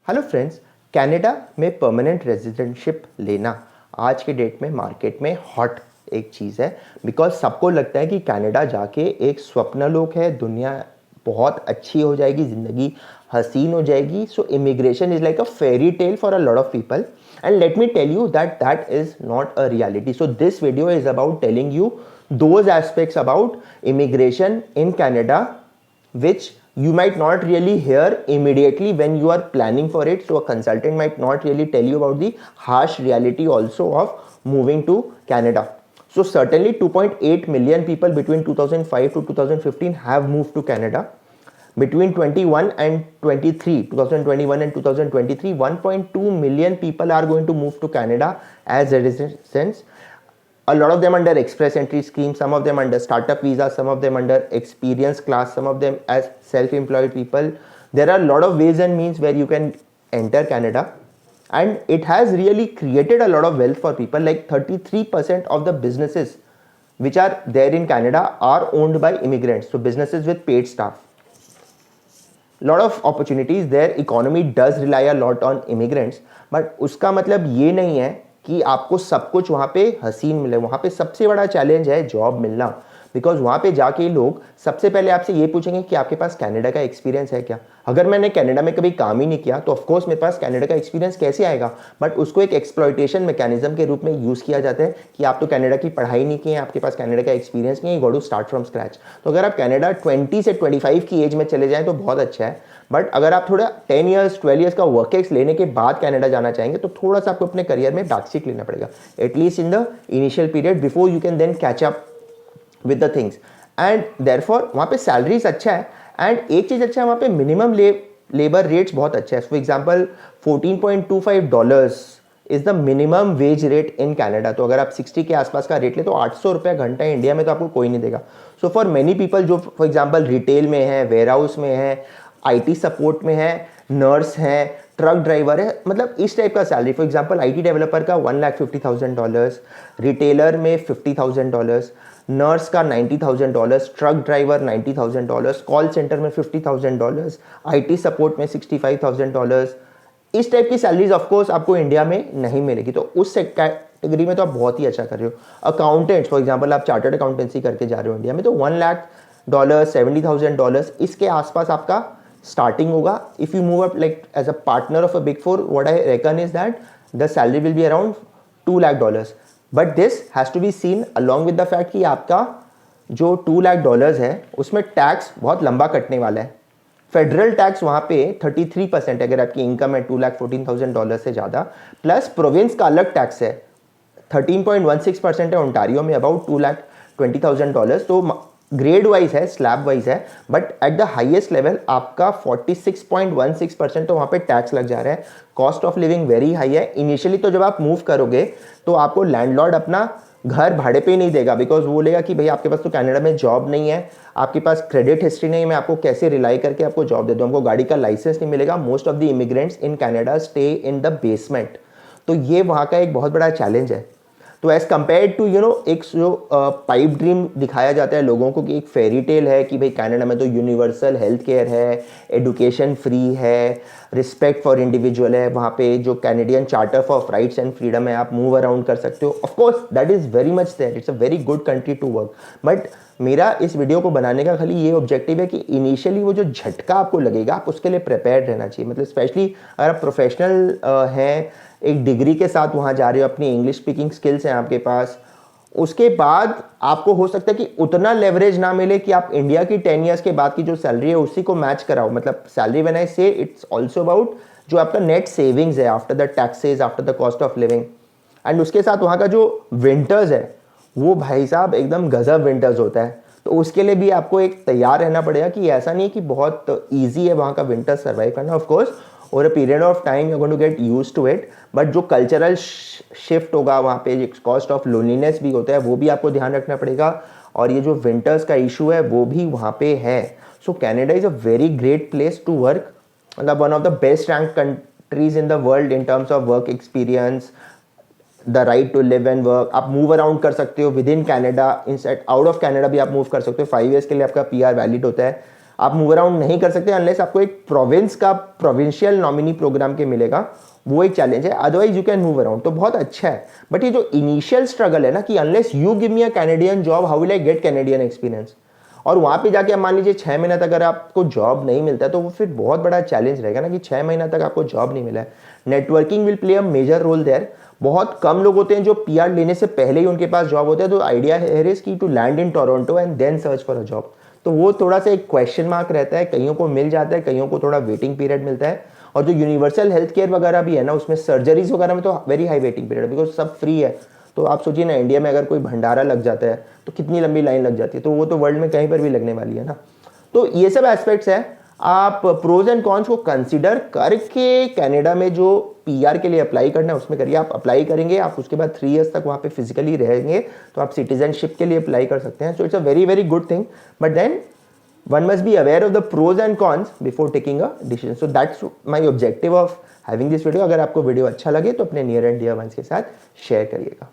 Hello friends, Canada में permanent residentship लेना आज के डेट में मार्केट में हॉट एक चीज़ है। बिकॉज सबको लगता है कि कनाडा जाके एक स्वप्नलोक है, दुनिया बहुत अच्छी हो जाएगी, ज़िंदगी हसीन हो जाएगी। So immigration is like a fairy tale for a lot of people and let me tell you that that is not a reality. So this video is about telling you those aspects about immigration in Canada which you might not really hear immediately when you are planning for it. So a consultant might not really tell you about the harsh reality also of moving to Canada. So certainly 2.8 million people between 2005 to 2015 have moved to Canada. Between 21 and 23, 2021 and 2023, 1.2 million people are going to move to Canada as residents. A lot of them under express entry scheme, some of them under startup visa, some of them under experience class, some of them as self-employed people. There are a lot of ways and means where you can enter Canada, and it has really created a lot of wealth for people. Like 33% of the businesses which are there in Canada are owned by immigrants, so businesses with paid staff. Lot of opportunities, their economy does rely a lot on immigrants, but उसका मतलब ये नहीं है कि आपको सब कुछ वहाँ पे हसीन मिले। वहाँ पे सबसे बड़ा चैलेंज है जॉब मिलना। बिकॉज वहाँ पे जाके लोग सबसे पहले आपसे ये पूछेंगे कि आपके पास कनाडा का एक्सपीरियंस है क्या। अगर मैंने कनाडा में कभी काम ही नहीं किया तो ऑफकोर्स मेरे पास कनाडा का एक्सपीरियंस कैसे आएगा। बट उसको एक एक्सप्लॉयटेशन मैकेनिज्म के रूप में यूज़ किया जाता है कि आप तो कनाडा की पढ़ाई नहीं की है, आपके पास कनाडा का एक्सपीरियंस नहीं है, you got to start from scratch. तो अगर आप कनाडा 20 से 25 की एज में चले जाएँ तो बहुत अच्छा है। बट अगर आप थोड़ा 10 ईयर्स 12 ईयर्स का वर्क एक्स लेने के बाद कनाडा जाना चाहेंगे तो थोड़ा सा आपको अपने करियर में बैक सीट लेना पड़ेगा, at least in the initial period, before you can then catch up with the things. And therefore वहाँ पे सैलरीज अच्छा है। एंड एक चीज़ अच्छा है, वहाँ पे मिनिमम लेबर रेट्स बहुत अच्छा है। For example $14.25 is the minimum wage rate in Canada. तो अगर आप 60 के आसपास का रेट ले तो 800 रुपये घंटा इंडिया में तो आपको कोई नहीं देगा। सो फॉर मेनी पीपल जो फॉर एग्जाम्पल रिटेल में है, वेयर हाउस में है, आईटी सपोर्ट में है, नर्स है, ट्रक ड्राइवर है, मतलब इस टाइप का salary. For example IT developer का $1,50,000, रिटेलर में $50,000, नर्स का $90,000, ट्रक ड्राइवर $90,000, कॉल सेंटर में $50,000, आईटी सपोर्ट में $65,000। इस टाइप की सैलरीज ऑफकोर्स आपको इंडिया में नहीं मिलेगी। तो उस कैटेगरी में तो आप बहुत ही अच्छा कर रहे हो। अकाउंटेंट्स फॉर एग्जाम्पल आप चार्टर्ड अकाउंटेंसी करके जा रहे हो इंडिया में तो $1,00,000, $70,000 इसके आसपास आपका starting होगा। if you move up like as a partner of a big four, what I reckon is that the salary will be around $2,00,000, but this has to be seen along with the fact कि आपका जो $2,00,000 है उसमें tax बहुत लंबा कटने वाला है। फेडरल टैक्स वहाँ पे 33% अगर आपकी इनकम है $2,14,000 से ज़्यादा, प्लस प्रोविंस का अलग टैक्स है 13.16% है ओंटारियो में, अबाउट $2,20,000। तो ग्रेड वाइज है, स्लैब वाइज है, but at the highest level आपका 46.16% तो वहाँ पे टैक्स लग जा रहा है। Cost of living very high है। इनिशियली तो जब आप मूव करोगे तो आपको लैंडलॉर्ड अपना घर भाड़े पे ही नहीं देगा, बिकॉज वो बोलेगा कि भाई आपके पास तो कनाडा में जॉब नहीं है, आपके पास क्रेडिट हिस्ट्री नहीं है, मैं आपको कैसे रिलाई करके आपको जॉब दे दूँ, हमको गाड़ी का लाइसेंस नहीं मिलेगा। Most of the immigrants in Canada stay in the basement. तो ये वहाँ का एक बहुत बड़ा चैलेंज है। तो एज कम्पेयर टू एक जो पाइप ड्रीम दिखाया जाता है लोगों को कि एक फेरी टेल है कि भाई कनाडा में तो यूनिवर्सल हेल्थ केयर है, एडुकेशन फ्री है, रिस्पेक्ट फॉर इंडिविजुअल है, वहाँ पे जो Canadian charter for rights and freedom है, आप मूव अराउंड कर सकते हो। Of course that is very much there, it's a very good country to work. But मेरा इस वीडियो को बनाने का खाली ये ऑब्जेक्टिव है कि इनिशियली वो जो झटका आपको लगेगा आप उसके लिए प्रिपेयर्ड रहना चाहिए। मतलब स्पेशली अगर आप प्रोफेशनल हैं, एक डिग्री के साथ वहाँ जा रहे हो, अपनी इंग्लिश स्पीकिंग स्किल्स हैं आपके पास, उसके बाद आपको हो सकता है कि उतना लेवरेज ना मिले कि आप इंडिया की 10 ईयर्स के बाद की जो सैलरी है उसी को मैच कराओ। मतलब सैलरी व्हेन आई से इट्स ऑल्सो अबाउट जो आपका नेट सेविंग्स है after the taxes, after the cost of living. And उसके साथ वहाँ का जो विंटर्स है वो भाई साहब एकदम गजब विंटर्स होता है। तो उसके लिए भी आपको एक तैयार रहना पड़ेगा कि ऐसा नहीं है कि बहुत ईजी है वहाँ का विंटर सर्वाइव करना। Of course over a period of time you are going to get used to it, but जो कल्चरल शिफ्ट होगा वहाँ पे, कॉस्ट ऑफ लोनलीनेस भी होता है, वो भी आपको ध्यान रखना पड़ेगा। और ये जो विंटर्स का इशू है वो भी वहाँ पे है। So Canada is a very great place to work, मतलब one of the best rank countries in the world in terms of work experience, the right to live and work. आप move around कर सकते हो within Canada, inside out of Canada भी आप move कर सकते हो। 5 ईयर्स के लिए आपका PR वैलिड होता है। आप मूव अराउंड नहीं कर सकते अनलेस आपको एक प्रोविंस का प्रोविंशियल नॉमिनी प्रोग्राम के मिलेगा, वो एक चैलेंज है, otherwise you can move around, तो बहुत अच्छा है। बट ये जो इनिशियल स्ट्रगल है ना कि unless you give me a Canadian job how will I get Canadian experience, और वहाँ पे जाके मान लीजिए 6 महीना तक अगर आपको जॉब नहीं मिलता है तो वो फिर बहुत बड़ा चैलेंज रहेगा ना कि 6 महीना तक आपको जॉब नहीं मिला है। Networking will play a major role there. बहुत कम लोग होते हैं जो पीआर लेने से पहले ही उनके पास जॉब होता है, तो आइडिया है की to land in Toronto and then search for a job, तो वो थोड़ा सा एक क्वेश्चन मार्क रहता है, कईयों को मिल जाता है, कईयों को थोड़ा वेटिंग पीरियड मिलता है। और जो यूनिवर्सल हेल्थ केयर वगैरह भी है ना, उसमें सर्जरीज वगैरह में तो very high waiting period, because सब फ्री है। तो आप सोचिए ना, इंडिया में अगर कोई भंडारा लग जाता है तो कितनी लंबी लाइन लग जाती है, तो वो तो वर्ल्ड में कहीं पर भी लगने वाली है ना। तो ये सब एस्पेक्ट्स हैं, आप प्रोज एंड कॉन्स को कंसिडर करके कनाडा में जो पीआर के लिए अप्लाई करना है उसमें करिए। आप अप्लाई करेंगे, आप उसके बाद 3 इयर्स तक वहाँ पे फिजिकली रहेंगे, तो आप सिटीजनशिप के लिए अप्लाई कर सकते हैं। So it's a very very good thing, but then one must be aware of the pros and cons before taking a decision. So that's my objective of having this video. अगर आपको video अच्छा लगे तो अपने near and dear ones के साथ share करिएगा।